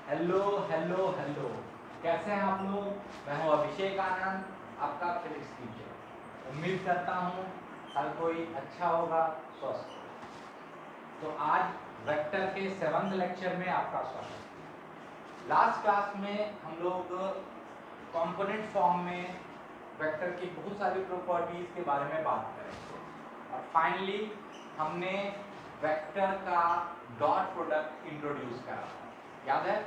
Hello hello hello, कैसे हैं आप लोग। मैं हूं अभिषेक आनंद, आपका फिजिक्स टीचर। उम्मीद करता हूं हर कोई अच्छा होगा, स्वस्थ होगा। तो आज वेक्टर के 7th लेक्चर में आपका स्वागत है। लास्ट क्लास में हम लोग कंपोनेंट फॉर्म में वेक्टर की बहुत सारी प्रॉपर्टीज के बारे में बात करेंगे और फाइनली हमने वेक्टर का डॉट प्रोडक्ट इंट्रोड्यूस करा, याद है।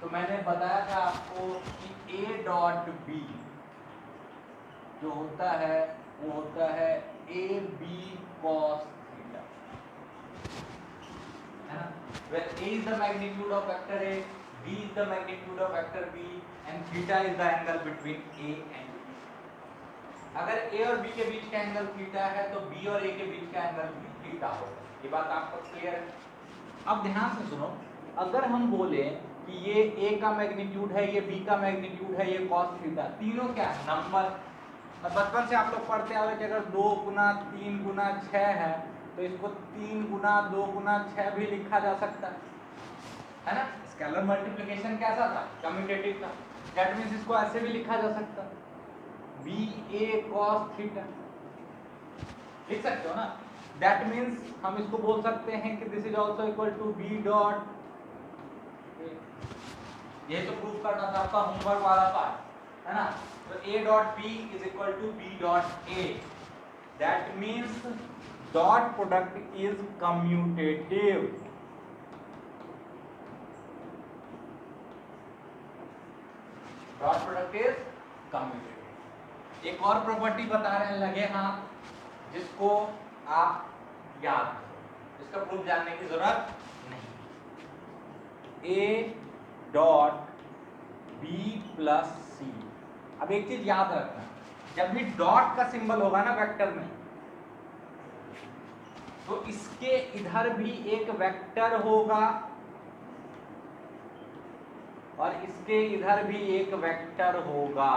तो मैंने बताया था आपको कि ए डॉट बी जो होता है वो होता है ए बी कॉस थीटा, है ना। where a is the magnitude of vector a, b is the magnitude of vector b and theta is the angle between a and b। अगर a और b के बीच का एंगल थीटा है तो b और a के बीच का एंगल भी थीटा होगा। ये बात आपको क्लियर है। अब ध्यान से सुनो, अगर हम बोले कि ये a का मैग्नीट्यूड है, ये b का मैग्नीट्यूड है, ये cos थीटा, तीनों क्या है, नंबर। बचपन से आप लोग पढ़ते आ रहे कि अगर 2 गुना 3 गुना 6 है तो इसको 3 गुना 2 गुना 6 भी लिखा जा सकता है ना। स्केलर मल्टीप्लिकेशन कैसा था, कम्यूटेटिव था। दैट मींस इसको ऐसे भी लिखा जा सकता है, बी ए cos थीटा लिख सकते हो ना। दैट मीन्स हम इसको बोल सकते हैं कि this is also equal to B dot, ये तो प्रूफ करना था आपका होमवर्क वाला पार्ट, है ना। तो a dot b is equal to b dot a। That means dot product is commutative. Dot product is commutative. एक और प्रॉपर्टी बता रहे हैं लगे हाथ, जिसको आप याद करो, इसका प्रूफ जानने की जरूरत नहीं। a डॉट b प्लस सी। अब एक चीज याद रखना, जब भी डॉट का सिंबल होगा ना वेक्टर में, तो इसके इधर भी एक वेक्टर होगा और इसके इधर भी एक वेक्टर होगा।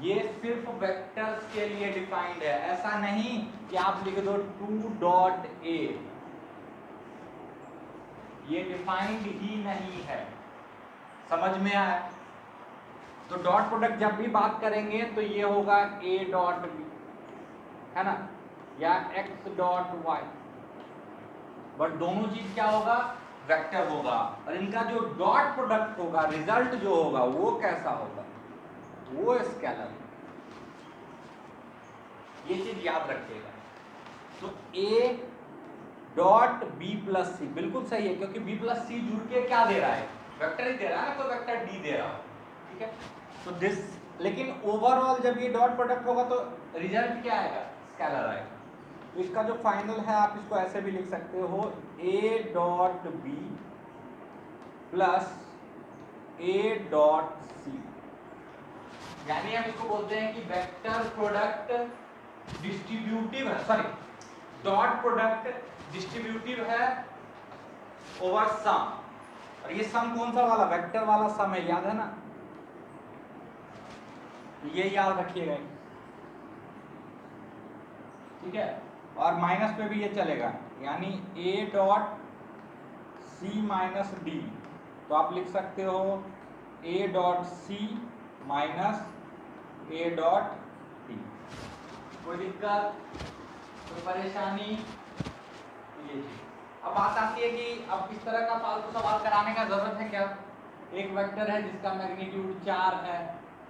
ये सिर्फ वेक्टर्स के लिए डिफाइंड है, ऐसा नहीं कि आप लिख दो 2 डॉट ए, ये डिफाइंड ही नहीं है। समझ में आया। तो डॉट प्रोडक्ट जब भी बात करेंगे तो ये होगा a डॉट बी, है ना, या x डॉट y, बट दोनों चीज क्या होगा, वेक्टर होगा। और इनका जो डॉट प्रोडक्ट होगा, रिजल्ट जो होगा वो कैसा होगा, वो स्केलर। ये चीज याद रखिएगा। तो a डॉट b प्लस सी बिल्कुल सही है, क्योंकि b प्लस सी जुड़ के क्या दे रहा है, वेक्टर ही दे रहा है ना, कोई वेक्टर d दे रहा हो, ठीक है। तो दिस, लेकिन ओवरऑल जब ये डॉट प्रोडक्ट होगा तो रिजल्ट क्या आएगा, स्केलर आएगा। तो इसका जो फाइनल है आप इसको ऐसे भी लिख सकते हो, a dot b plus a dot C. यानी हम इसको बोलते हैं कि वेक्टर प्रोडक्ट डिस्ट्रीब्यूटिव है, सॉरी, डॉट प्रोडक्ट डिस्ट्रीब्यूटिव है ओवर सम। और ये सम कौन सा वाला, वेक्टर वाला सम है, याद है ना। ये याद रखिएगा, ठीक है। और माइनस पे भी ये चलेगा, यानी a dot C minus D, तो आप लिख सकते हो a dot C minus a dot D. कोई दिक्कत, कोई परेशानी, ये चीज। अब बात आती है कि अब इस तरह का फालतू सवाल कराने का जरूरत है क्या। एक वेक्टर है जिसका मैग्नीट्यूड 4 है,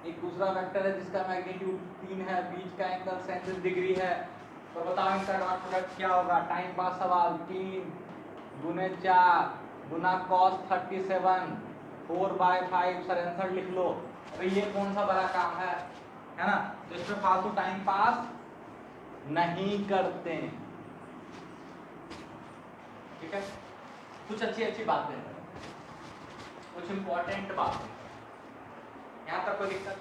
एक दूसरा वेक्टर है जिसका मैग्नीट्यूड 3 है, बीच का एंगल 37 डिग्री है, तो बताओ इनका डॉट प्रोडक्ट क्या होगा। टाइम पास सवाल, 3 गुने 4 गुना cos 37 4/5, सर आंसर लिख लो। अरे ये कौन सा बड़ा काम है ना। तो इसमें फालतू टाइम पास नहीं करते हैं, ठीक है। कुछ अच्छी अच्छी बातें, कुछ इंपॉर्टेंट बातें, यहां तक कोई दिक्कत।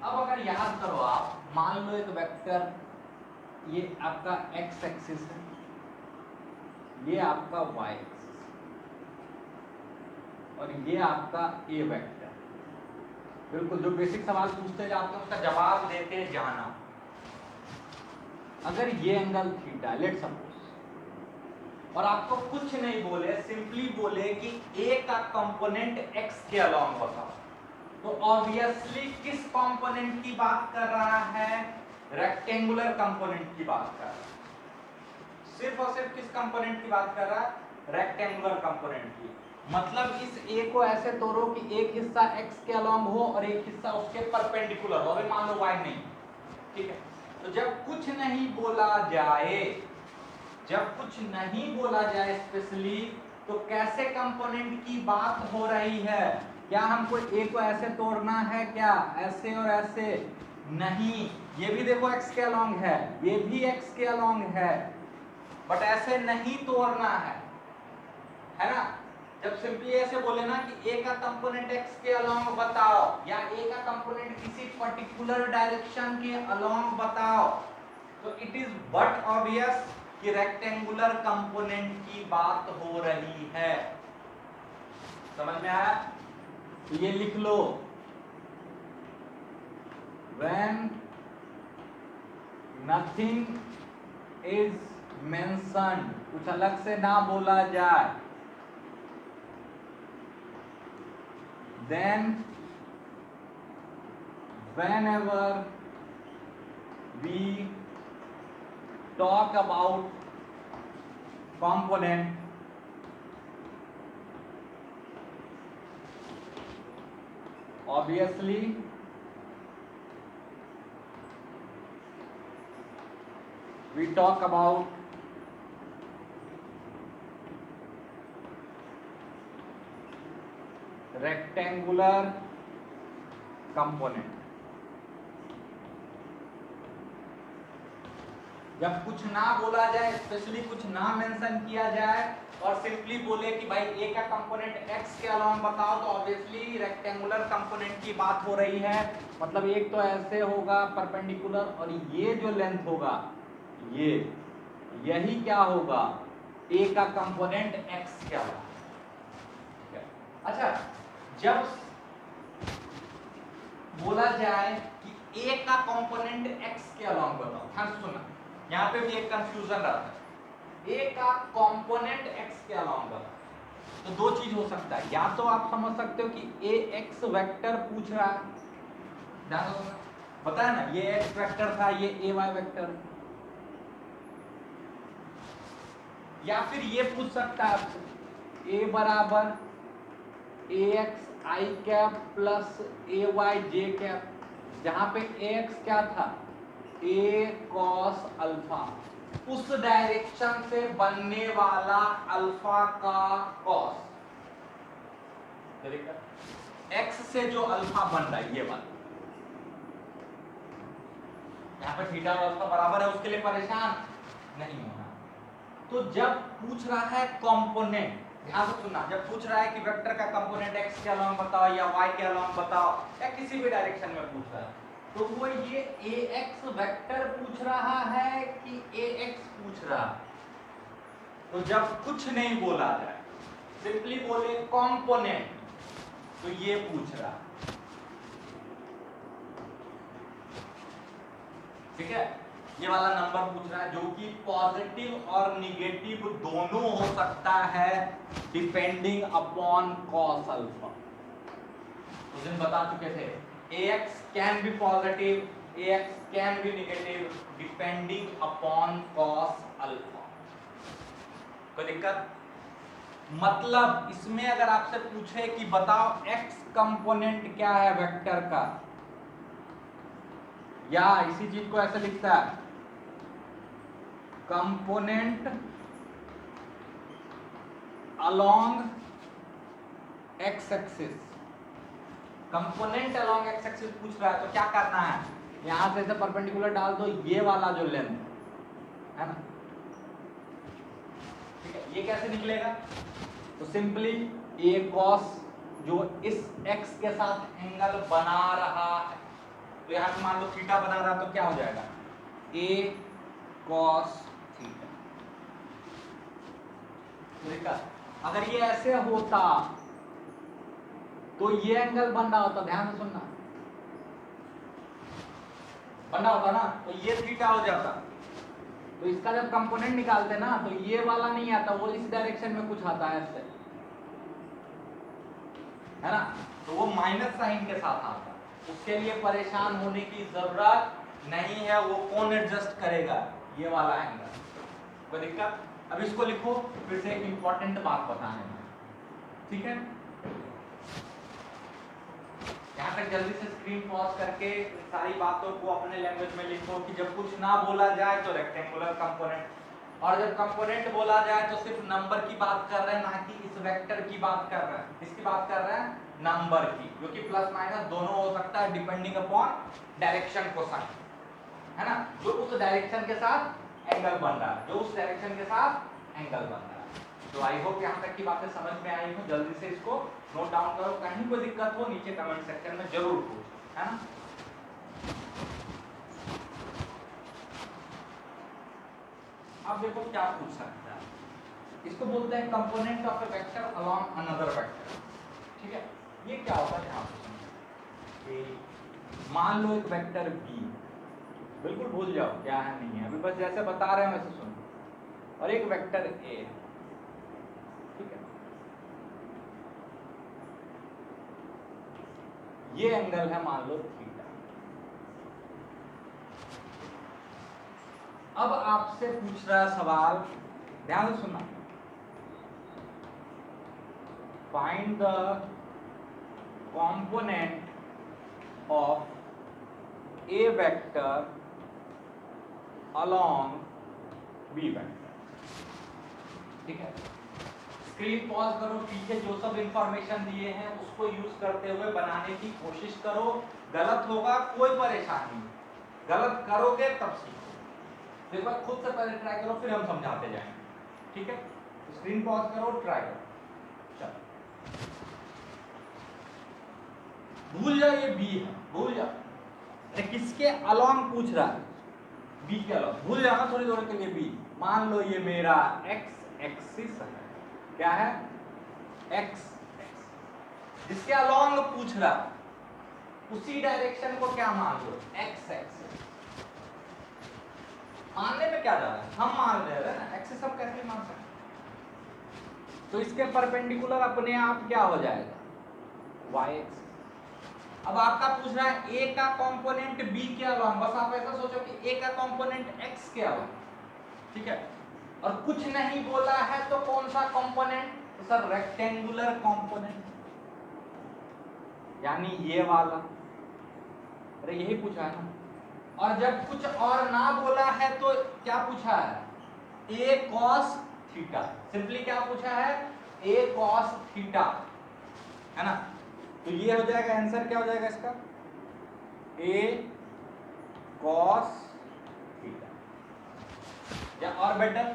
अब अगर याद करो आप, मान लो एक वेक्टर, ये आपका x एक्सिस है, ये आपका y एक्सिस और ये आपका a वेक्टर। बिल्कुल जो बेसिक सवाल पूछते जाते हैं उसका जवाब देते जाना। अगर ये एंगल थीटा, लेट सपोज और आपको कुछ नहीं बोले, सिंपली बोले कि ए का कंपोनेंट एक्स के अलोंग बताओ, तो ऑब्वियसली किस कंपोनेंट की बात कर रहा है? रेक्टेंगुलर कंपोनेंट की बात कर रहा है। सिर्फ और सिर्फ किस कंपोनेंट की बात कर रहा है? रेक्टेंगुलर कंपोनेंट की। मतलब इस ए को ऐसे तोड़ो कि एक हिस्सा एक्स के अलोंग हो और एक हिस्सा उसके परपेंडिकुलर हो। अभी मान लो वाई नहीं, ठीक है। तो जब कुछ नहीं बोला जाए, जब कुछ नहीं बोला जाए स्पेशली, तो कैसे कंपोनेंट की बात हो रही है? क्या हमको ए को ऐसे तोड़ना है क्या? ऐसे और ऐसे नहीं, ये भी देखो एक्स के अलोंग है, ये भी एक्स के अलोंग है, बट ऐसे नहीं तोड़ना है ना। जब सिंपली ऐसे बोले ना कि ए का कंपोनेंट एक्स के अलोंग बताओ, या ए का कंपोनेंट किसी पर्टिकुलर डायरेक्शन के अलोंग बताओ, तो इट इज बट ऑब्वियस कि रेक्टेंगुलर कंपोनेंट की बात हो रही है। समझ में आया? तो ये लिख लो, when nothing is mentioned, कुछ अलग से ना बोला जाए, then whenever we talk about component, obviously we talk about rectangular component। जब कुछ ना बोला जाए, स्पेशली कुछ ना मेंशन किया जाए, और सिंपली बोले कि भाई ए का कंपोनेंट एक्स के अलोंग बताओ, तो ऑब्वियसली रेक्टेंगुलर कंपोनेंट की बात हो रही है। मतलब एक तो ऐसे होगा परपेंडिकुलर, और ये जो लेंथ होगा, ये यही क्या होगा? ए का कंपोनेंट एक्स के अलोंग। अच्छा, जब बोला जाए कि ए का कंपोनेंट एक्स के अलोंग बताओ, ध्यान से सुनना, यहां पे भी एक कंफ्यूजन रहता है। ए का कंपोनेंट एक्स के अलोंग बताओ, तो दो चीज हो सकता है। या तो आप समझ सकते हो कि ए एक्स वेक्टर पूछ रहा है, ध्यान से सुनना, बताया ना, ये एक्स वेक्टर था, ये ए वाई वेक्टर। या फिर ये पूछ सकता है आपसे, ए बराबर ए X I cap plus A Y J cap, जहां पे ए एक्स क्या था? ए कॉस अल्फा, उस डायरेक्शन से बनने वाला अल्फा का कॉस, एक्स से जो अल्फा बन रहा है ये वाला, यहाँ पे थीटा और अल्फा बराबर है, उसके लिए परेशान नहीं होना। तो जब पूछ रहा है कंपोनेंट, ध्यान से सुनना, जब पूछ रहा है कि वेक्टर का कंपोनेंट एक्स के अलोंग बताओ या वाई के अलोंग बताओ, या किसी भी डायरेक्शन में पूछ रहा है, तो वो ये ए एक्स वेक्टर पूछ रहा है कि ए एक्स पूछ रहा है। तो जब कुछ नहीं बोला जाए, सिंपली बोले कंपोनेंट, तो ये पूछ रहा है, ठीक है। ये वाला नंबर पूछ रहा है, जो कि पॉजिटिव और निगेटिव दोनों हो सकता है, डिपेंडिंग अपॉन कॉस अल्फा। उस दिन बता चुके थे, ax can be positive, ax can be negative, depending upon cos alpha. कोई दिक्कत? मतलब इसमें अगर आपसे पूछे कि बताओ x कंपोनेंट क्या है वेक्टर का, या इसी चीज को ऐसे लिखता है, component along x axis, component along x axis पूछ रहा है, तो क्या करना है? यहां से ऐसे परपेंडिकुलर डाल दो, ये वाला जो लेंथ है ना, ठीक है, ये कैसे निकलेगा? तो सिंपली ए कॉस, जो इस एक्स के साथ एंगल बना रहा है, तो यहां पे मान लो थीटा बना रहा, तो क्या हो जाएगा? ए कॉस थीटा। अगर ये ऐसे होता तो ये एंगल बन रहा होता, ध्यान से सुनना, बन रहा होता ना, तो ये थीटा हो जाता, तो इसका जब कंपोनेंट निकालते ना तो ये वाला नहीं आता, वो इस डायरेक्शन में कुछ आता है ऐसे, है ना, तो वो माइनस साइन के साथ आता है। उसके लिए परेशान होने की जरूरत नहीं है, वो कौन एडजस्ट करेगा, ये वाला एंगल। कोई दिक्कत? अब इसको लिखो, फिर से एक इंपॉर्टेंट बात बताने में, ठीक है। यहाँ तक जल्दी से स्क्रीन पॉज करके सारी बातों को अपने लैंग्वेज में लिखो कि जब कुछ ना बोला जाए तो रेक्टेंगुलर कंपोनेंट, और जब कंपोनेंट बोला जाए तो सिर्फ नंबर की बात कर रहे हैं, ना कि इस वेक्टर की बात कर रहे हैं। किसकी बात कर रहे हैं? नंबर की, क्योंकि प्लस माइनस दोनों हो सकता है डिपेंडिंग अपॉन डायरेक्शन कोसाइन, है ना, जो उस डायरेक्शन के साथ एंगल बन रहा है, जो उस डायरेक्शन के साथ एंगल बन रहा है। तो आई होप यहाँ तक की बातें समझ में आई हो। जल्दी से इसको नोट डाउन करो, कहीं कोई दिक्कत हो नीचे कमेंट सेक्शन में जरूर पूछो, है ना। अब देखो क्या पूछ सकता है, इसको बोलते हैं component of A vector along another vector, ठीक है। ये क्या होता है यहाँ पे, मान लो एक वेक्टर बी, बिल्कुल भूल जाओ क्या है नहीं है, अभी बस जैसे बता रहे हैं वैसे सुनो, और एक वेक्टर ए, ठीक है। ये एंगल है मान लो थीटा। अब आपसे पूछ रहा सवाल, ध्यान से सुनना, find the component of A vector along B vector, ठीक है। स्क्रीन पॉज करो, पीछे जो सब इंफॉर्मेशन दिए हैं उसको यूज करते हुए बनाने की कोशिश करो। गलत होगा कोई परेशानी नहीं, गलत करोगे तब सीखो। तो एक बार खुद से पहले ट्राई करो, फिर हम समझाते जाएंगे, ठीक है। तो स्क्रीन पॉज करो, ट्राई करो, चलो। भूल जाओ ये बी है, भूल जाओ, अरे किसके अलोंग पूछ रहा है, बी के अलोंग, भूल जाना थोड़ी देर के लिए बी। मान लो ये मेरा एक्स एक्सिस है, क्या है, एक्स, जिसके अलोंग पूछ रहा, उसी डायरेक्शन को क्या मान लो, एक्स एक्सिस। मानने में क्या जा रहा है, हम मान रहे हैं ना, एक्सिस हम कैसे मान सकते हैं। तो इसके परपेंडिकुलर अपने आप क्या हो जाएगा, वाई एक्सिस। अब आपका पूछ रहा है ए का कंपोनेंट बी के अलोंग, बस आप ऐसा सोचो कि ए का कंपोनेंट एक्स के अलोंग, ठीक है, और कुछ नहीं बोला है तो कौन सा कंपोनेंट, तो सर रेक्टेंगुलर कंपोनेंट, यानी ये वाला, अरे यही पूछा है ना। और जब कुछ और ना बोला है तो क्या पूछा है, ए कॉस थीटा, सिंपली क्या पूछा है, ए कॉस थीटा, है ना। तो ये हो जाएगा आंसर, क्या हो जाएगा इसका, ए कॉस थीटा। या और बेटर,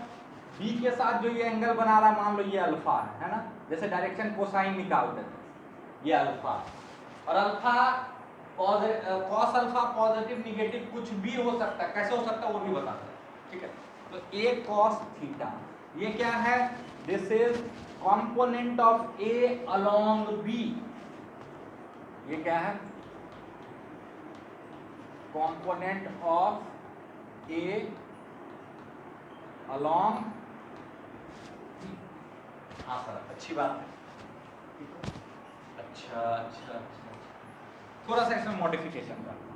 बी के साथ जो ये एंगल बना रहा है मान लो ये अल्फा है ना, जैसे डायरेक्शन कोसाइन निकालते थे, ये अल्फा, और alpha cos alpha positive negative कुछ भी हो सकता है, कैसे हो सकता है वो भी बताते हैं, ठीक है। तो ए कॉस थीटा ये क्या है, this is component of A along B, ये क्या है, कंपोनेंट ऑफ ए अलोंग, हाँ सर अच्छी बात है, अच्छा अच्छा अच्छा, थोड़ा सा इसमें मॉडिफिकेशन करना,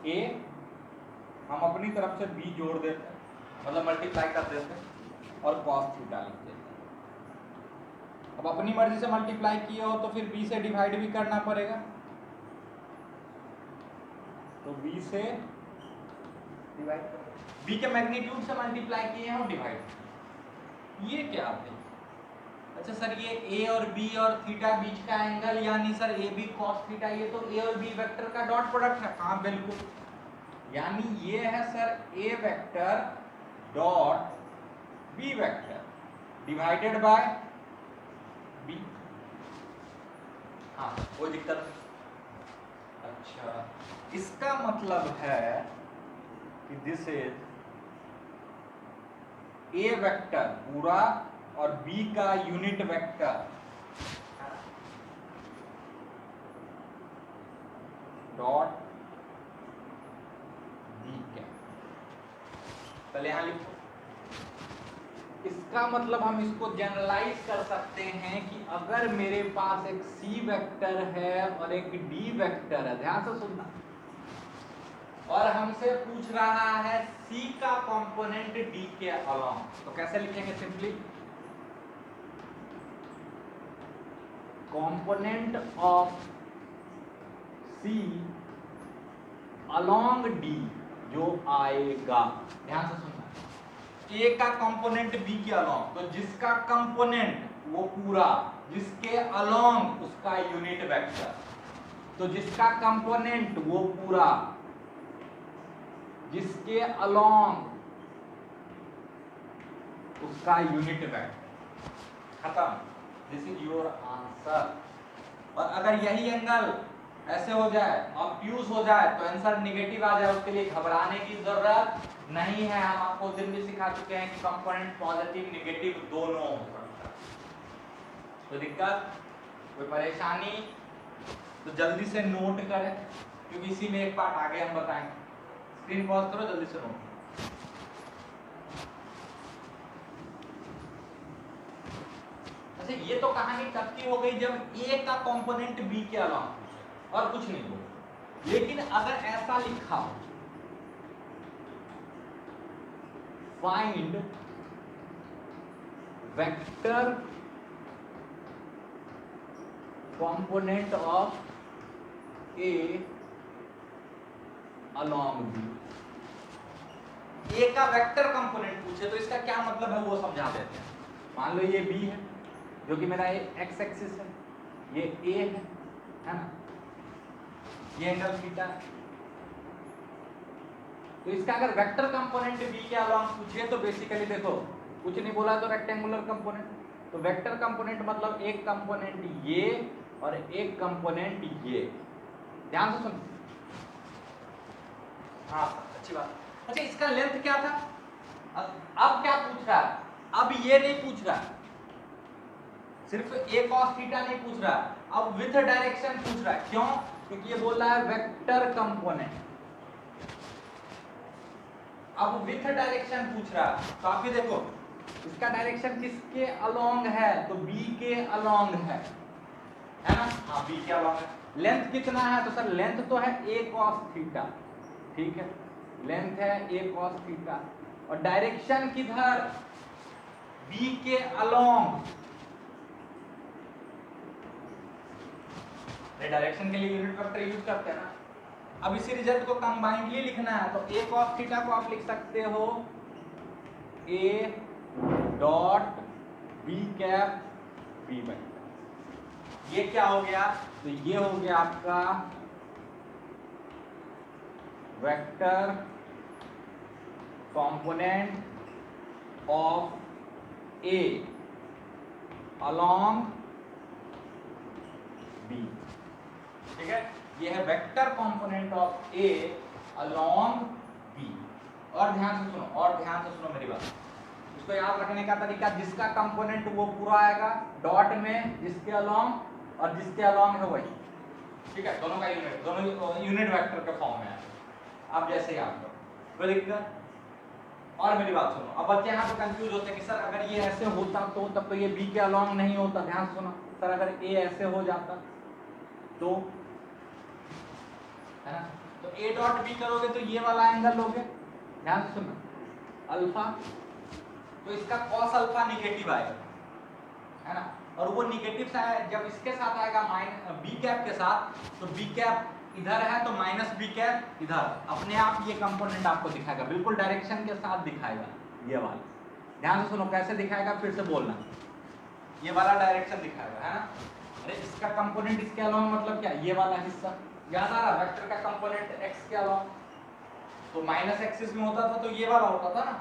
ए हम अपनी तरफ से बी जोड़ देते हैं, मतलब मल्टीप्लाई कर देते हैं और कॉस थीटा लिख देते हैं। अब अपनी मर्जी से मल्टीप्लाई किए हो तो फिर बी से डिवाइड भी करना पड़ेगा, तो बी से डिवाइड, बी के मैग्नीट्यूड से मल्टीप्लाई किए हैं और डिवाइड, ये क्या है, अच्छा सर ये ए और बी और थीटा बीच का एंगल, यानी sir A B cos theta, ये तो ए और बी वेक्टर का डॉट प्रोडक्ट है, हाँ बिल्कुल, यानी ये है sir A vector dot B vector divided by B, हाँ कोई दिक्कत नहीं। अच्छा इसका मतलब है कि दिस इज ए वेक्टर पूरा और बी का unit vector dot B cap, चले यहाँ लिखो। इसका मतलब हम इसको जनरलाइज कर सकते हैं कि अगर मेरे पास एक सी वेक्टर है और एक डी वेक्टर है, ध्यान से सुनना, और हमसे पूछ रहा है सी का कंपोनेंट डी के अलोंग, तो कैसे लिखेंगे? Simply component of C along D जो आएगा, ध्यान से सुनना, ए का कंपोनेंट बी के अलोंग, तो जिसका कंपोनेंट वो पूरा, जिसके अलोंग उसका यूनिट वेक्टर, तो जिसका कंपोनेंट वो पूरा, जिसके अलोंग उसका यूनिट वेक्टर, खत्म। This is your answer. और अगर यही एंगल ऐसे हो जाए, ऑब्ट्यूज हो जाए, तो आंसर निगेटिव आ जाए, उसके लिए घबराने की जरूरत नहीं है। हम आपको उस दिन भी सिखा चुके हैं कि कंपोनेंट पॉजिटिव नेगेटिव दोनों हो सकता है। तो दिक्कत, कोई परेशानी, तो जल्दी से नोट करें, क्योंकि इसी में एक पार्ट आगे हम बताएंगे। स्क्रीन पॉज करो, जल्दी से नोट। अच्छा, ये तो कहानी तब की हो गई जब ए का कंपोनेंट बी के अलावा और कुछ नहीं हो। लेकिन अगर ऐसा लिखा हो, find vector component of A along B, A का वेक्टर कंपोनेंट पूछे तो इसका क्या मतलब है वो समझा देते हैं। मान लो ये बी है जो कि मेरा एक्स एक्सिस है, ये ए है ना, ये एंगल थीटा है। तो इसका अगर वेक्टर कंपोनेंट बी के अलोंग पूछे तो बेसिकली देखो, कुछ नहीं बोला तो रेक्टेंगुलर कंपोनेंट, तो वेक्टर कंपोनेंट मतलब एक कंपोनेंट ये और एक कंपोनेंट ये, ध्यान से सुनो। हाँ, अच्छी बात। अच्छा, इसका लेंथ क्या था? अब क्या पूछ रहा है? अब ये नहीं पूछ रहा, सिर्फ ए कॉस थीटा नहीं पूछ रहा, अब विथ डायरेक्शन पूछ रहा है। क्यों? क्योंकि ये बोल रहा है वेक्टर कंपोनेंट, अब विथ डायरेक्शन पूछ रहा है। तो आप ये देखो, इसका डायरेक्शन किसके अलोंग है? तो बी के अलोंग है ना? हाँ, बी के अलोंग है। लेंथ कितना है? तो सर लेंथ तो है ए कॉस थीटा, ठीक है, लेंथ है ए कॉस थीटा, और डायरेक्शन किधर? बी के अलोंग। डायरेक्शन के लिए यूनिट वेक्टर यूज करते हैं ना। अब इसी रिजल्ट को कंबाइंडली लिखना है, तो ए कॉस थीटा को आप लिख सकते हो A dot B cap B vector. ये क्या हो गया? तो ये हो गया आपका vector component of A along B, ठीक है। ये है vector component of A along B. और ध्यान से सुनो, और ध्यान से सुनो मेरी बात, इसको याद रखने का तरीका, जिसका कंपोनेंट वो पूरा आएगा डॉट में, जिसके अलोंग और जिसके अलोंग है वही, ठीक है, दोनों का यूनिट, दोनों यूनिट वेक्टर के फॉर्म में है। अब जैसे ही आप कोई दिक्कत? और मेरी बात सुनो, अब बच्चे यहाँ पे कंफ्यूज होते हैं कि सर अगर ये ऐसे होता तो तब तो ये बी के अलोंग नहीं होता। ध्यान सुनो सर, अगर ए ऐसे हो जाता तो, है ना, तो ए डॉट बी करोगे तो ये वाला एंगल लोगे, ध्यान से सुनो, अल्फा, तो इसका कॉस अल्फा निगेटिव आएगा, है ना, और वो निगेटिव सा है, जब इसके साथ आएगा बी कैप के साथ, तो बी कैप इधर है तो माइनस बी कैप इधर, अपने आप ये कंपोनेंट आपको दिखाएगा, बिल्कुल डायरेक्शन के साथ दिखाएगा ये वाला। ध्यान से सुनो कैसे दिखाएगा, फिर से बोलना, ये वाला डायरेक्शन दिखाएगा, है ना। अरे इसका कंपोनेंट इसके अलावा मतलब क्या? ये वाला हिस्सा याद आ रहा, वेक्टर का कंपोनेंट एक्स के अलावा, तो माइनस एक्सिस में होता था तो ये वाला होता था ना।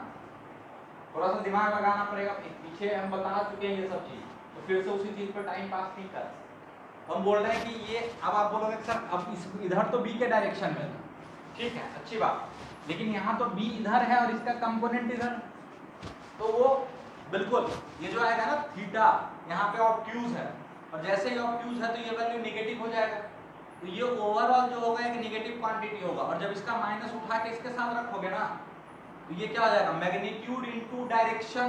थोड़ा सा दिमाग लगाना पड़ेगा, पीछे हम बता चुके हैं ये सब चीज, तो फिर से उसी चीज पर टाइम पास नहीं कर। हम बोल रहे हैं कि ये, अब आप बोलोगे सर अब इस इधर तो बी के डायरेक्शन में था, ठीक है, अच्छी बात, लेकिन यहाँ तो बी इधर है और इसका कंपोनेंट इधर, तो वो बिल्कुल ये जो आएगा ना थीटा, यहाँ पे ऑब्ट्यूज है, और जैसे ही ऑब्ट्यूज है तो ये वैल्यू नेगेटिव हो जाएगा, तो ये ओवरऑल जो होगा एक नेगेटिव क्वांटिटी होगा, और जब इसका माइनस उठा के इसके साथ रखोगे ना तो ये क्या हो जाएगा, मैग्नीट्यूड इनटू डायरेक्शन।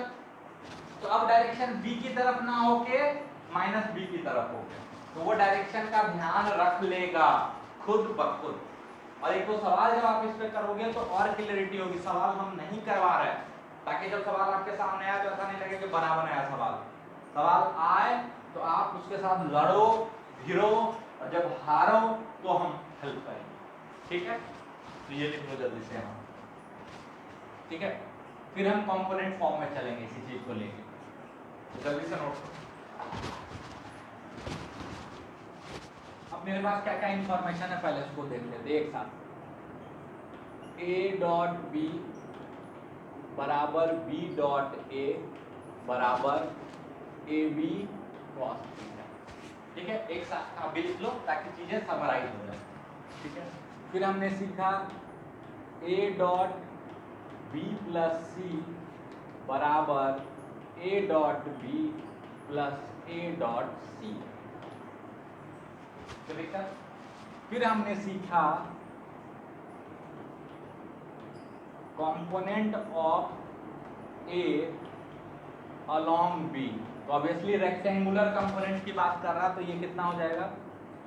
तो अब डायरेक्शन बी की तरफ ना होके माइनस बी की तरफ हो गया, तो वो डायरेक्शन का ध्यान रख लेगा खुद ब खुद। और एक तो सवाल जब आप इस पे करोगे तो और क्लियरिटी होगी। सवाल हम नहीं करवा रहे हैं ताकि जब सवाल आपके सामने आए तो ऐसा नहीं लगे कि बना बनाया सवाल आए तो आप उसके साथ लड़ो भिड़ो, और जब हारो तो हम हेल्प करेंगे। ठीक है, तो ये लिख लो जल्दी से हम। ठीक है, फिर हम कंपोनेंट फॉर्म में चलेंगे इसी चीज को लेके, तो जल्दी से नोट करो। अब मेरे पास क्या क्या इंफॉर्मेशन है पहले उसको देख लेते एक साथ। a डॉट बी बराबर b डॉट a बराबर ए बी कॉस थीटा। ठीक है, एक साथ आप भी लिख लो ताकि चीजें समराइज हो जाए। ठीक है, फिर हमने सीखा a dot b plus C बराबर a dot b plus a dot C. फिर हमने सीखा component of A along B. तो ऑब्वियसली रेक्टेंगुलर कंपोनेंट की बात कर रहा, तो ये कितना हो जाएगा,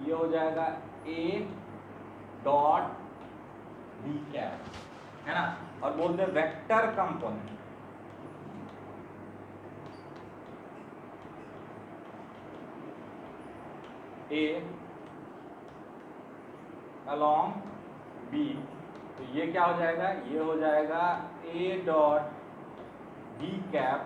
ये हो जाएगा ए डॉट बी कैप, है ना। और बोलते हैं vector component, A along B, तो ये क्या हो जाएगा, ये हो जाएगा A dot B cap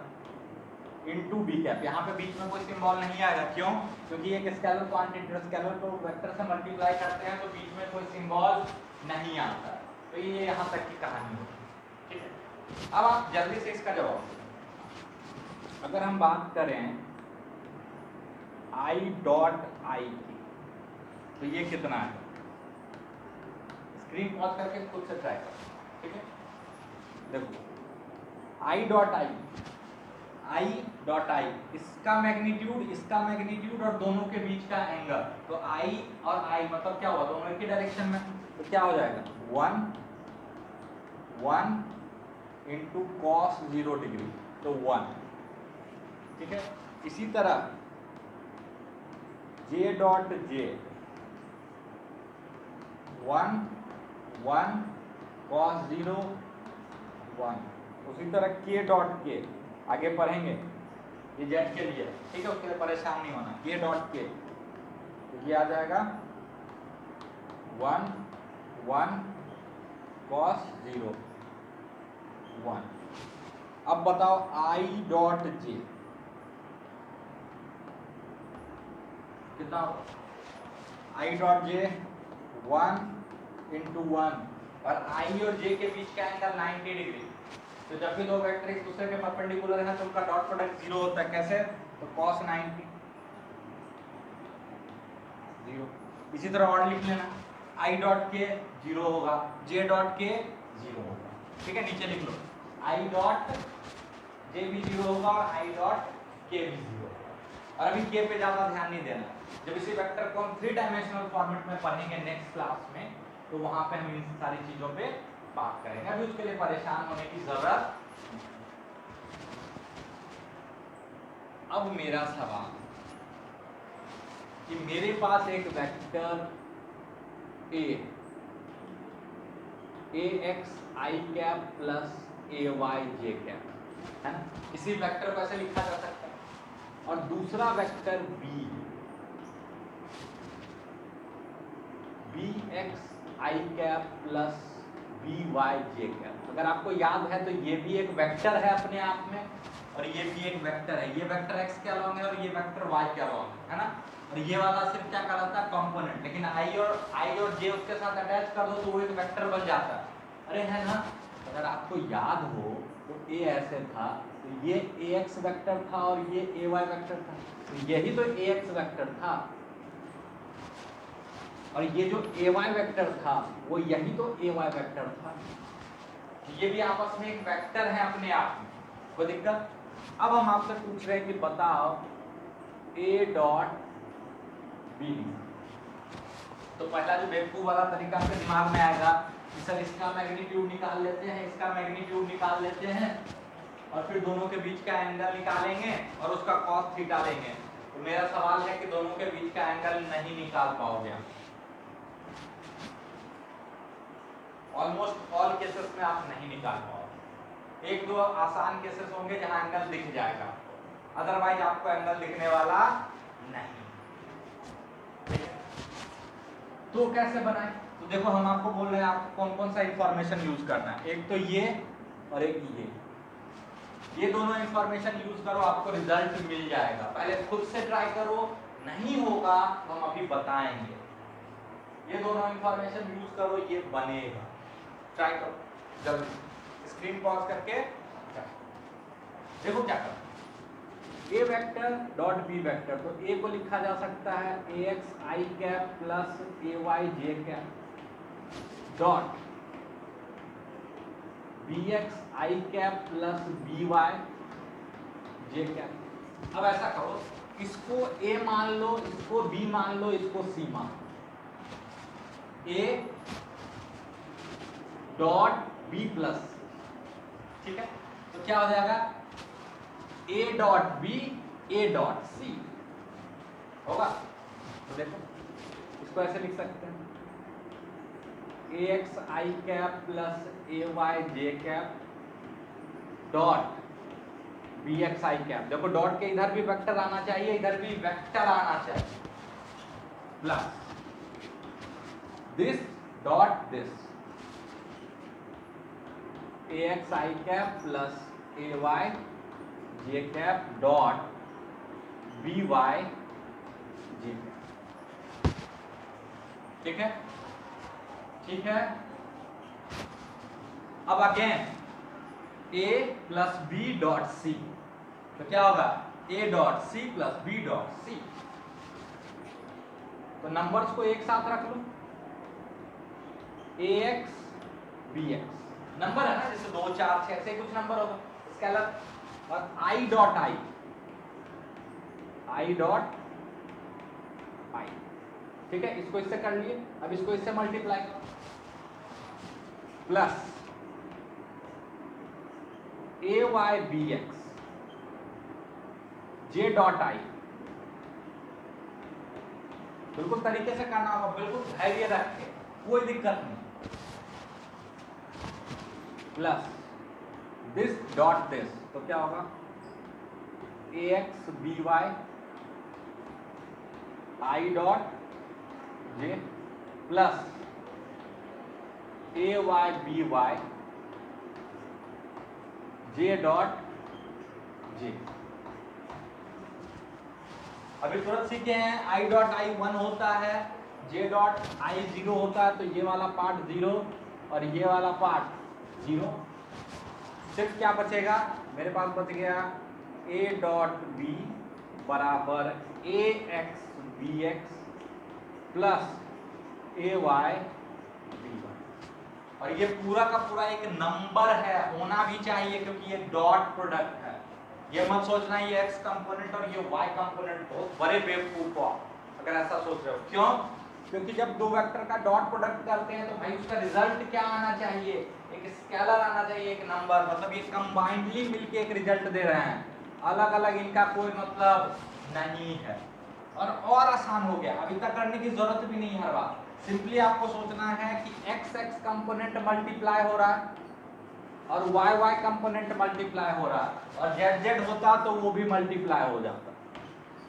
into B cap. यहाँ पे बीच में कोई सिंबल नहीं आएगा, क्यों, क्योंकि एक स्केलर क्वांटिटी स्केलर को वेक्टर से मल्टीप्लाई करते हैं तो बीच में कोई सिंबल नहीं आता। तो ये यहाँ तक की कहानी होगी। ठीक है, अब आप जल्दी से इसका जवाब, अगर हम बात करें आई डॉट आई की, तो ये कितना है, स्क्रीन पॉज करके खुद से ट्राई करो। ठीक है, देखो आई डॉट आई, इसका मैग्नीट्यूड और दोनों के बीच का एंगल, तो आई और आई मतलब क्या हुआ, दोनों एक ही डायरेक्शन में, तो क्या हो जाएगा 1 इंटू कॉस 0 डिग्री, तो 1। ठीक है, इसी तरह जे डॉट जे 1 कॉस 0 1। उसी तरह के डॉट के आगे पढ़ेंगे, ये जेड के लिए, ठीक है, उसके लिए परेशान नहीं होना। के डॉट के, तो ये आ जाएगा 1 कॉस 0 1। अब बताओ आई डॉट जे कितना, आई डॉट जे 1 इंटू 1, और आई और जे के बीच का एंगल 90 डिग्री। तो जब भी दो वेक्टर एक दूसरे के परपेंडिकुलर हैं तो उनका डॉट प्रोडक्ट 0 होता है। कैसे, तो cos 90 0। इसी तरह और लिख लेना, आई डॉट के 0 होगा, जे डॉट के 0 होगा। ठीक है, नीचे लिख लो आई डॉट जे भी 0 होगा और आई डॉट के भी 0 होगा। और अभी के पे ज्यादा ध्यान नहीं देना, जब इसी वेक्टर को हम 3 डायमेंशनल फॉर्मेट में पढ़ेंगे नेक्स्ट क्लास में, तो वहां पे हम इन सारी चीजों पे बात करेंगे। अभी उसके लिए परेशान होने की जरूरत। अब मेरा सवाल कि मेरे पास एक vector A X I cap plus A Y J cap है ना, इसी वेक्टर को ऐसे लिखा जा सकता है, और दूसरा vector B x I cap plus B Y J cap. अगर आपको याद है तो ये भी एक वेक्टर है अपने आप में, और ये भी एक वेक्टर है। ये वेक्टर x के अलॉन्ग है और ये वेक्टर y के अलॉन्ग है ना, और ये वाला सिर्फ क्या कहलाता है, कंपोनेंट। लेकिन i और j उसके साथ अटैच कर दो तो वो एक वेक्टर बन जाता है, अरे है ना। अगर आपको याद हो तो a ऐसे था, तो ये ax वेक्टर था और ये ay वेक्टर था, तो यही तो ax वेक्टर था, और ये जो ay वेक्टर था वो यही तो ay वेक्टर था। ये भी आपस में एक वेक्टर है अपने आप में, कोई दिक्कत। अब हम आपसे पूछ रहे हैं कि बताओ a डॉट बी। तो पहला जो बेवकूफ वाला तरीका आपके दिमाग में आएगा सर इसका मैग्नीट्यूड निकाल लेते हैं, इसका मैग्नीट्यूड निकाल लेते हैं और फिर दोनों के बीच का एंगल निकालेंगे और उसका cos थीटा लेंगे। तो मेरा सवाल है कि दोनों के बीच का एंगल नहीं निकाल पाओगे। ऑलमोस्ट ऑल केसेस में आप नहीं निकाल पाओगे। एक दो आसान केसेस होंगे जहां एंगल दिख जाएगा, अदरवाइज आपको एंगल दिखने वाला नहीं। तो कैसे बनाए? तो देखो हम आपको बोल रहे हैं आपको कौन कौन सा इंफॉर्मेशन यूज करना है। एक तो ये और एक ये दोनों इंफॉर्मेशन यूज करो, आपको रिजल्ट मिल जाएगा। पहले खुद से ट्राई करो, नहीं होगा तो हम अभी बताएंगे। ये दोनों इंफॉर्मेशन यूज करो, ये बनेगा। ट्राई करो जल्दी, स्क्रीन पॉज करके देखो क्या करो। ए वेक्टर डॉट बी वेक्टर, तो ए को लिखा जा सकता है ax I cap plus ay j cap dot bx I cap plus by j cap. अब ऐसा करो, इसको a मान लो, इसको b मान लो, इसको c मान लो। a डॉट b प्लस, ठीक है, तो क्या हो जाएगा a dot b a dot c होगा। तो देखो इसको ऐसे लिख सकते हैं ax I cap plus ay j cap dot bx I cap. देखो डॉट के इधर भी वेक्टर आना चाहिए, इधर भी वेक्टर आना चाहिए, plus this dot this ax I cap plus ay j cap dot by j cap. ठीक है, ठीक है। अब again a plus b dot c, तो क्या होगा a dot c plus b dot c। तो नंबर्स को एक साथ रख लो, ax bx नंबर है ना, जैसे 2 4 6 ऐसे कुछ नंबर होगा स्केलर, और i dot i dot i, ठीक है। इसको इससे कर लिए, अब इसको इससे मल्टीप्लाई करो, plus ay bx j dot i। बिल्कुल तरीके से करना होगा, बिल्कुल धैर्य रख के, कोई दिक्कत नहीं, प्लस दिस डॉट दिस, तो क्या होगा ax by I dot j plus ay by j dot j। अभी तुरंत सीखे हैं, I डॉट I 1 होता है, j डॉट I 0 होता है, तो ये वाला पार्ट 0 और ये वाला पार्ट 0। सिर्फ क्या बचेगा मेरे पास, बच गया a डॉट b बराबर ax bx plus ay by। और ये पूरा का पूरा एक नंबर है, होना भी चाहिए क्योंकि ये डॉट प्रोडक्ट है। ये मत सोचना ये x कंपोनेंट और ये y कंपोनेंट, बहुत बड़े बेवकूफ हो अगर ऐसा सोच रहे हो। क्यों? क्योंकि जब दो वेक्टर का डॉट प्रोडक्ट करते हैं तो भाई उसका रिजल्ट क्या आना चाहिए, एक स्केलर आना चाहिए, एक नंबर। मतलब ये कंबाइंडली मिलके एक रिजल्ट दे रहे हैं, अलग अलग इनका कोई मतलब नहीं है। और आसान हो गया, अभी तक करने की जरूरत भी नहीं है। हर बार सिंपली आपको सोचना है कि x कंपोनेंट मल्टीप्लाई हो रहा है और y कंपोनेंट मल्टीप्लाई हो रहा है, और z होता तो वो भी मल्टीप्लाई हो जाता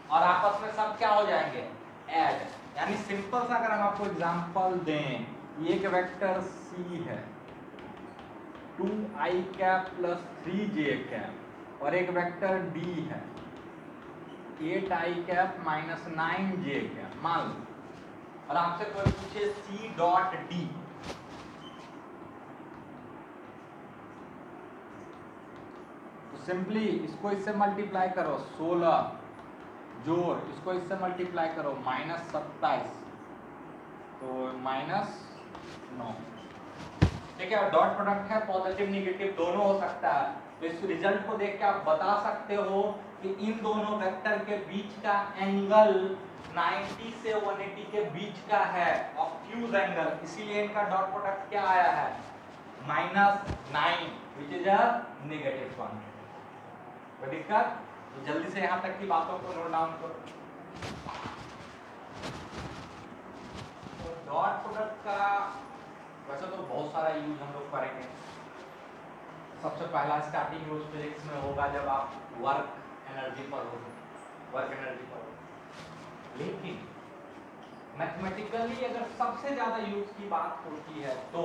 और आपस में सब क्या हो जाएंगे, ऐड। यानी सिंपल सा अगर हम आपको एग्जांपल दें, ये एक वेक्टर c है 2i cap plus 3j cap, और एक वेक्टर d है 8i cap minus 9j cap मान लो, और आपसे कोई पूछे c डॉट d, तो सिंपली इसको इससे मल्टीप्लाई करो 16 जोड़ इसको इससे मल्टीप्लाई करो माइनस 27, तो माइनस 9। ठीक है, डॉट प्रोडक्ट है, पॉजिटिव निगेटिव दोनों हो सकता है। तो इस रिजल्ट को देख के आप बता सकते हो कि इन दोनों वेक्टर के बीच का एंगल 90 से 180 के बीच का है ऑब्ट्यूज एंगल, इसीलिए इनका डॉट प्रोडक्ट क्या आया है -9 which is a negative one. कोई दिक्कत? तो जल्दी से यहां तक की बातों को नोट डाउन करो। तो डॉट प्रोडक्ट का वैसे तो बहुत सारा यूज हम लोग करेंगे। सबसे पहला स्टार्टिंग यूज फिजिक्स में होगा जब आप वर्क एनर्जी पर हो, लेकिन मैथमेटिकली अगर सबसे ज्यादा यूज की बात होती है तो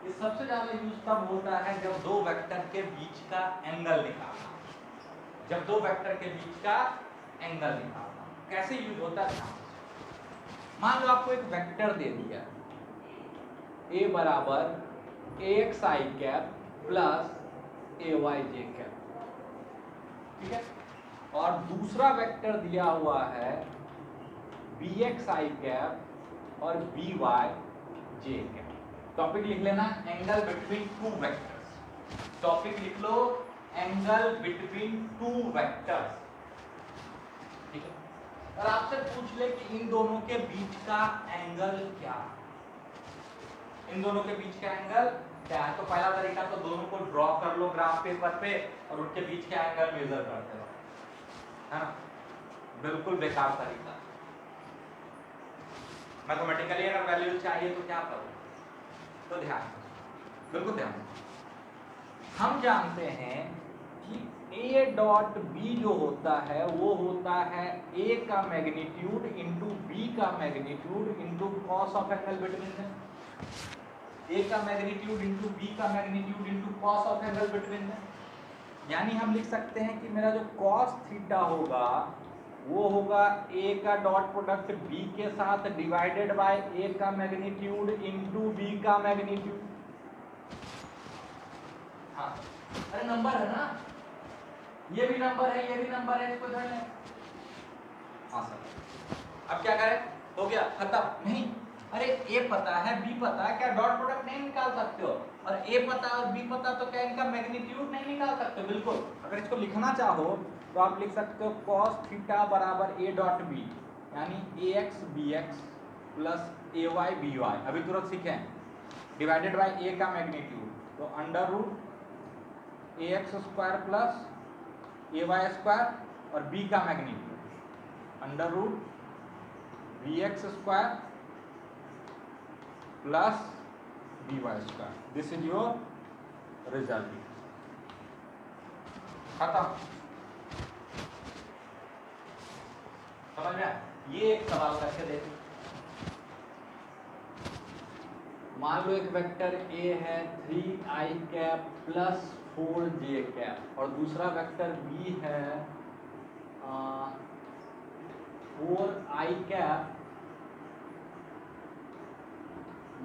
ये सबसे ज्यादा यूज तब होता है जब दो वेक्टर के बीच का एंगल निकालना। जब दो वेक्टर के बीच का एंगल निकालना कैसे यूज होता है? मान लो आपको एक वेक्टर दे दिया a बराबर ax i cap plus ay j cap, ठीक है, और दूसरा वेक्टर दिया हुआ है bx i कैप और by j कैप। टॉपिक लिख लेना angle between two vectors. Topic लिख लो एंगल बिटवीन टू वेक्टर्स, ठीक है। और आपसे पूछ ले कि इन दोनों के बीच का एंगल क्या है, इन दोनों के बीच का एंगल क्या है? तो पहला तरीका तो दोनों को ड्रॉ कर लो ग्राफ पेपर पे और उनके बीच का एंगल मेजर करते रहो, है ना? बिल्कुल बेकार तरीका। मैथमेटिकली अगर वैल्यू चाहिए तो क्या करो? तो ध्यान, बिल्कुल ध्यान। हम जानते हैं कि a डॉट b जो होता है वो होता है a का मैग्नीट्यूड इंटू b का magnitude into cos of angle between them. a का मैग्नीट्यूड इंटू b का magnitude into cos of angle between them. यानी हम लिख सकते हैं कि मेरा जो कॉस थीटा होगा वो होगा a का डॉट प्रोडक्ट b के साथ डिवाइडेड बाय a का मैग्नीट्यूड इंटू b का मैग्नीट्यूड। हाँ, अरे नंबर है ना, ये भी नंबर है, ये भी नंबर है, इसको धर लें। हाँ सर, अब क्या करें? हो गया खत्म? नहीं, अरे a पता है b पता है, क्या डॉट प्रोडक्ट नहीं निकाल सकते हो? और a पता और b पता तो क्या इनका मैग्नीट्यूड नहीं निकाल सकते? बिल्कुल। अगर इसको लिखना चाहो तो आप लिख सकते हो cos थीटा बराबर a डॉट b, यानी ax bx plus ay by, अभी तुरंत सीखें, डिवाइडेड बाय a का मैग्नीट्यूड, तो under root ax square plus ay square और b का magnitude under root bx square plus by square. This is your result. खत्म? समझ में? ये एक सवाल करके देखो। मान लो एक वेक्टर a है 3i cap plus 4j cap और दूसरा वेक्टर b है 4i cap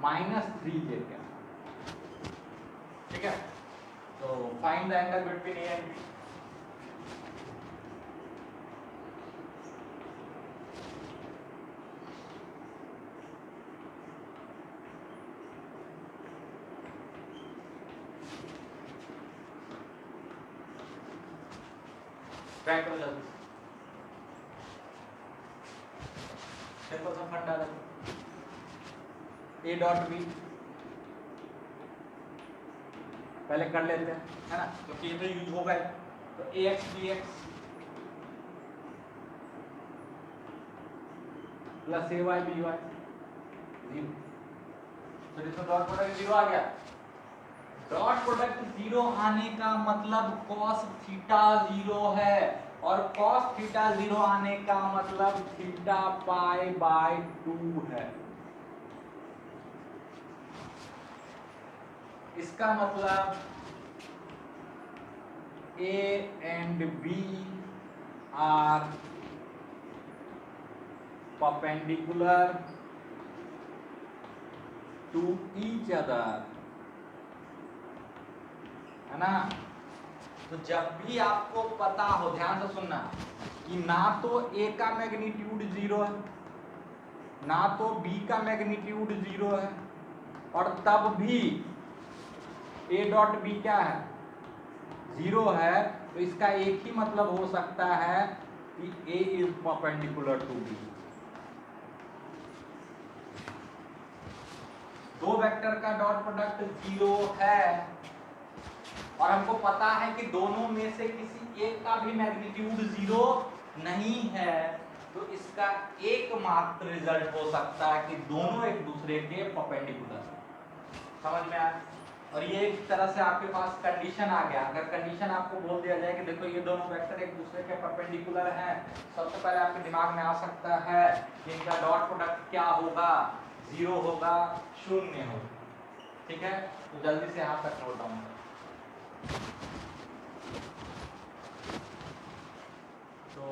minus 3j cap, ठीक है। तो find the angle between a and b। Try करो जल्दी। सिंपल सा फंडा है, a डॉट b पहले कर लेते हैं, है ना, क्योंकि ये तो यूज होगा ही। तो ax bx plus ay by 0, तो इसमें डॉट प्रोडक्ट 0 आ गया। डॉट प्रोडक्ट 0 आने का मतलब cos थीटा 0 है, और cos थीटा 0 आने का मतलब थीटा पाई बाय 2 है। इसका मतलब A and B are perpendicular to each other, है ना। तो जब भी आपको पता हो, ध्यान से सुनना, कि ना तो A का मैग्नीट्यूड 0 है ना तो B का मैग्नीट्यूड 0 है, और तब भी A डॉट B क्या है 0 है, तो इसका एक ही मतलब हो सकता है कि A is perpendicular to B। दो वेक्टर का डॉट प्रोडक्ट 0 है और हमको पता है कि दोनों में से किसी एक का भी मैग्नीट्यूड 0 नहीं है, तो इसका एकमात्र रिजल्ट हो सकता है कि दोनों एक दूसरे के परपेंडिकुलर। समझ में आया? और ये एक तरह से आपके पास कंडीशन आ गया। अगर कंडीशन आपको बोल दिया जाए कि देखो ये दोनों वेक्टर एक दूसरे के परपेंडिकुलर हैं, सबसे पहले आपके दिमाग में आ सकता है कि इनका डॉट प्रोडक्ट क्या होगा, 0 होगा, 0 होगा। ठीक है, तो जल्दी से यहाँ तक नोट डाउन। तो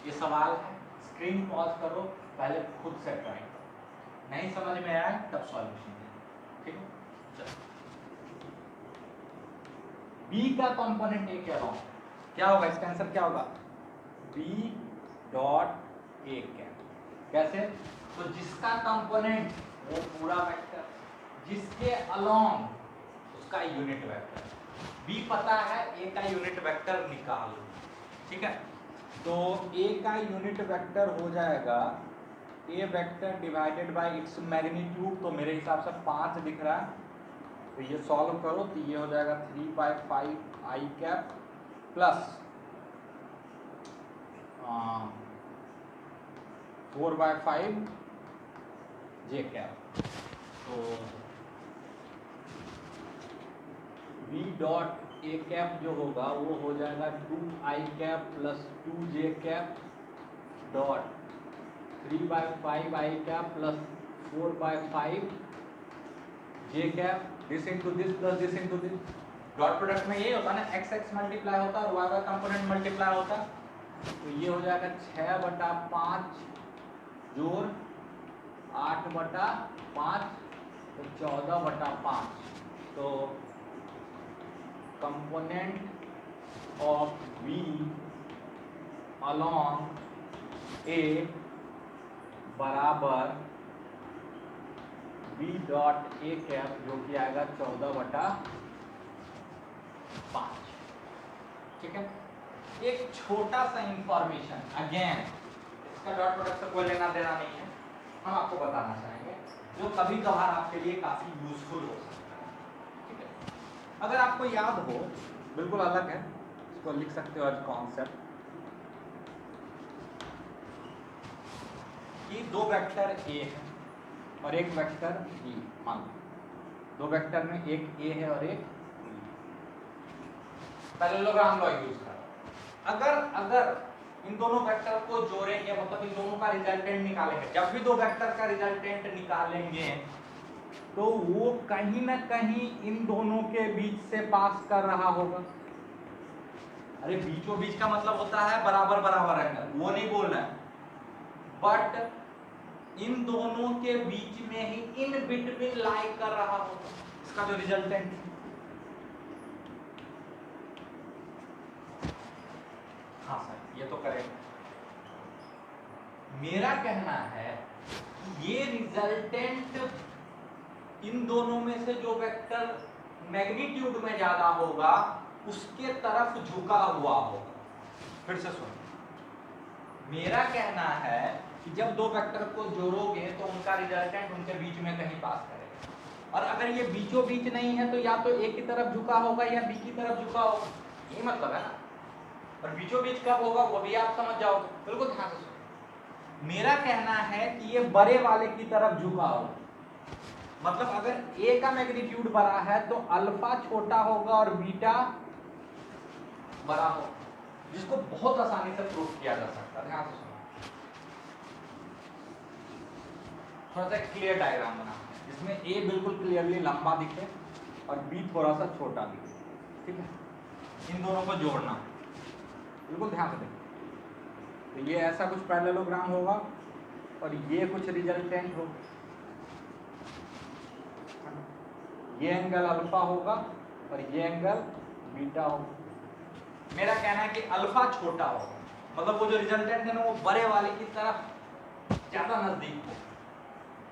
ये सवाल है, स्क्रीन पॉज करो, पहले खुद से ट्राई करो, नहीं समझ में आए तब सॉल्यूशन देना। ठीक है, चलो। बी का कंपोनेंट ए क्या होगा, क्या होगा, इसका आंसर क्या होगा, बी डॉट ए क्या। कैसे? तो जिसका कंपोनेंट वो पूरा वेक्टर, जिसके अलोंग उसका यूनिट वेक्टर। बी पता है, ए का यूनिट वेक्टर निकाल। ठीक है, तो ए का यूनिट वेक्टर हो जाएगा A vector divided by its magnitude. तो मेरे हिसाब से 5 दिख रहा है, तो ये सॉल्व करो तो ये हो जाएगा 3/5 आई कैप प्लस 4/5 जे कैप। तो बी डॉट ए कैप जो होगा वो हो जाएगा 2i cap plus 2j cap dot 3/5 I cap plus 4/5 J cap, this into this plus this into this. Dot product में ये होता है ना, x मल्टीप्लाई होता है और y का कंपोनेंट मल्टीप्लाई होता है, तो ये हो जाएगा 6/5 जोड़ 8/5 तो 14/5। तो component of B along A बराबर बी डॉट ए कैप, जो कि आएगा 14/5। ठीक है, एक छोटा सा इंफॉर्मेशन, अगेन इसका डॉट प्रोडक्ट से कोई लेना देना नहीं है, हम आपको बताना चाहेंगे जो कभी कभार आपके लिए काफी यूजफुल हो सकता है। ठीक है, अगर आपको याद हो, बिल्कुल अलग है, इसको लिख सकते हो एज कॉन्सेप्ट कि दो वेक्टर ए है और एक वेक्टर बी। मान लो दो वेक्टर में एक ए है और एक बी। पैरेललोग्राम लॉ यूज करो। अगर इन दोनों वेक्टर को जोड़ेंगे, मतलब इन दोनों का रिजल्टेंट निकालेंगे, जब भी दो वेक्टर का रिजल्टेंट निकालेंगे तो वो कहीं ना कहीं इन दोनों के बीच से पास कर रहा होगा। अरे बीचों बीच का मतलब होता है बराबर बराबर एंगल, वो नहीं बोलना है, बट इन दोनों के बीच में ही इन बिटवीन लाई कर रहा होगा इसका जो रिजल्टेंट है। हाँ सर, ये तो करेक्ट। मेरा कहना है ये रिजल्टेंट इन दोनों में से जो वेक्टर मैग्नीट्यूड में ज्यादा होगा उसके तरफ झुका हुआ होगा। फिर से सुनो, मेरा कहना है कि जब दो वेक्टर को जोड़ोगे तो उनका रिजल्टेंट उनके बीच में कहीं पास करेगा, और अगर ये बीचों बीच नहीं है तो या तो ए की तरफ झुका होगा या बी की तरफ झुका होगा, ये मतलब है ना। और बीचों बीच कब होगा वो भी आप समझ जाओगे, बिल्कुल ध्यान से सुनो। मेरा कहना है कि ये बड़े वाले की तरफ झुका होगा, मतलब अगर ए का मैग्नीट्यूड बड़ा है तो अल्फा छोटा होगा और बीटा बड़ा होगा, जिसको बहुत आसानी से प्रूफ किया जा सकता है। ध्यान से सुनो, थोड़ा सा क्लियर डायग्राम बना जिसमें ए बिल्कुल क्लियरली लंबा दिखे और बी थोड़ा सा छोटा दिखे। ठीक है, इन दोनों को जोड़ना, बिल्कुल ध्यान से देखो। तो ये ऐसा कुछ पैरेललोग्राम होगा और ये कुछ रिजल्टेंट होगा, ये एंगल अल्फा होगा और ये एंगल बीटा होगा। मेरा कहना है कि अल्फा छोटा होगा, मतलब वो जो रिजल्टेंट है ना वो बड़े वाले की तरफ ज्यादा नजदीक हो,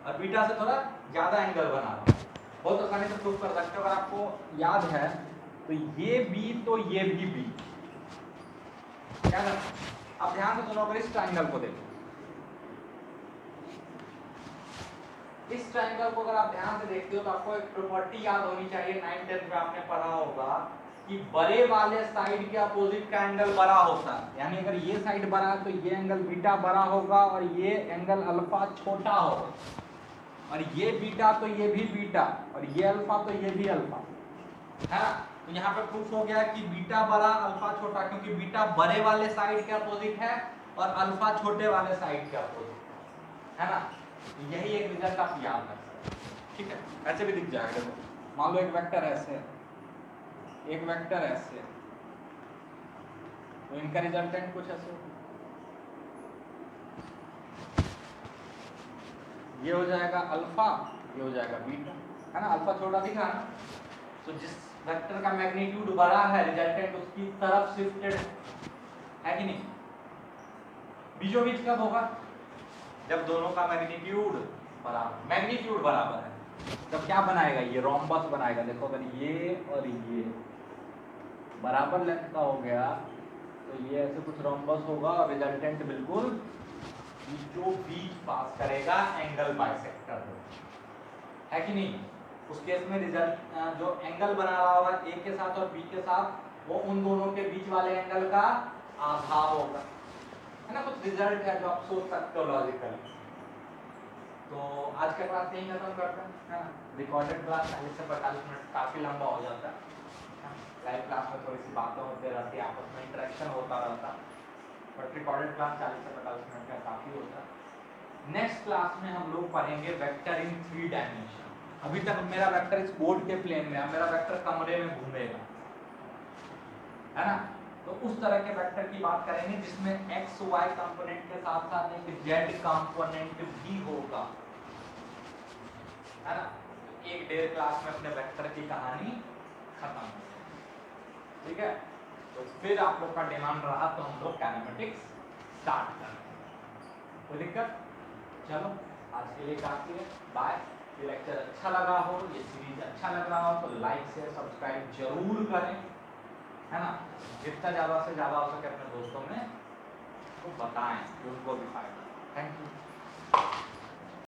और बीटा से थोड़ा ज्यादा एंगल बना रहा है। बहुत आसानी से प्रूफ कर सकते हो, अगर आपको याद है तो ये बी तो ये भी बी। क्या करना, आप ध्यान से सुनो, अगर इस ट्रायंगल को देखो, इस ट्रायंगल को अगर आप ध्यान से देखते हो तो आपको एक प्रॉपर्टी याद होनी चाहिए, 9th-10th में आपने पढ़ा होगा कि बड़े वाले साइड के अपोजिट का एंगल बड़ा होता है। यानी अगर ये साइड बड़ा है तो ये एंगल बीटा बड़ा होगा और ये एंगल अल्फा छोटा होगा, और ये बीटा तो ये भी बीटा, और ये अल्फा तो ये भी अल्फा, है ना। तो यहाँ पे प्रूफ हो गया कि बीटा बड़ा अल्फा छोटा, क्योंकि बीटा बड़े वाले साइड के अपोजिट है और अल्फा छोटे वाले साइड के अपोजिट है ना। तो यही एक रिजल्ट आप याद रख सकते हैं, ठीक है। ऐसे भी दिख जाएगा, देखो मान लो एक वेक्टर ऐसे है, एक वेक्टर ऐसे है, तो इनका रिजल्टेंट कुछ ऐसे होगा, ये हो जाएगा अल्फा, ये हो जाएगा बीटा, है ना। अल्फा छोटा दिखा ना, तो जिस वेक्टर का मैग्नीट्यूड बड़ा है रिजल्टेंट उसकी तरफ शिफ्टेड है कि नहीं। बीचों बीच कब होगा, जब दोनों का मैग्नीट्यूड बराबर है, तब क्या बनाएगा, ये रोम्बस बनाएगा। देखो अगर ये और ये बराबर लेंथ का हो गया तो ये ऐसे कुछ रोम्बस होगा और रिजल्टेंट बिल्कुल बीचों बीच पास करेगा, एंगल बाइसेक्टर है कि नहीं। उस केस में रिजल्ट जो एंगल बना रहा होगा ए के साथ और बी के साथ, वो उन दोनों के बीच वाले एंगल का आधा होगा, है ना। कुछ रिजल्ट है जो आप सोच सकते हो लॉजिकली। तो आज का क्लास यही खत्म करते हैं, है ना। रिकॉर्डेड क्लास 40 से 45 मिनट काफी लंबा हो जाता है, लाइव क्लास में थोड़ी सी बातें होती रहती है, आपस में इंटरेक्शन होता रहता है, बट रिकॉर्डेड क्लास 40 से 45 मिनट का काफी होता है। नेक्स्ट क्लास में हम लोग पढ़ेंगे वेक्टर इन 3 डायमेंशन। अभी तक मेरा वेक्टर इस बोर्ड के प्लेन में है, मेरा वेक्टर कमरे में घूमेगा, है ना। तो उस तरह के वेक्टर की बात करेंगे जिसमें एक्स वाई कंपोनेंट के साथ साथ एक जेड कंपोनेंट भी होगा, है ना। तो एक डेढ़ क्लास में अपने वेक्टर की कहानी खत्म, ठीक है। तो फिर आप लोग का डिमांड रहा तो हम लोग कैनेमेटिक्स स्टार्ट करें, कोई दिक्कत। चलो आज के लिए काफी है, बाय। ये लेक्चर अच्छा लगा हो, ये सीरीज अच्छा लग रहा हो तो लाइक शेयर सब्सक्राइब जरूर करें, है ना। जितना ज़्यादा से ज़्यादा हो सके अपने दोस्तों में तो बताएं कि उनको भी फायदा। Thank you.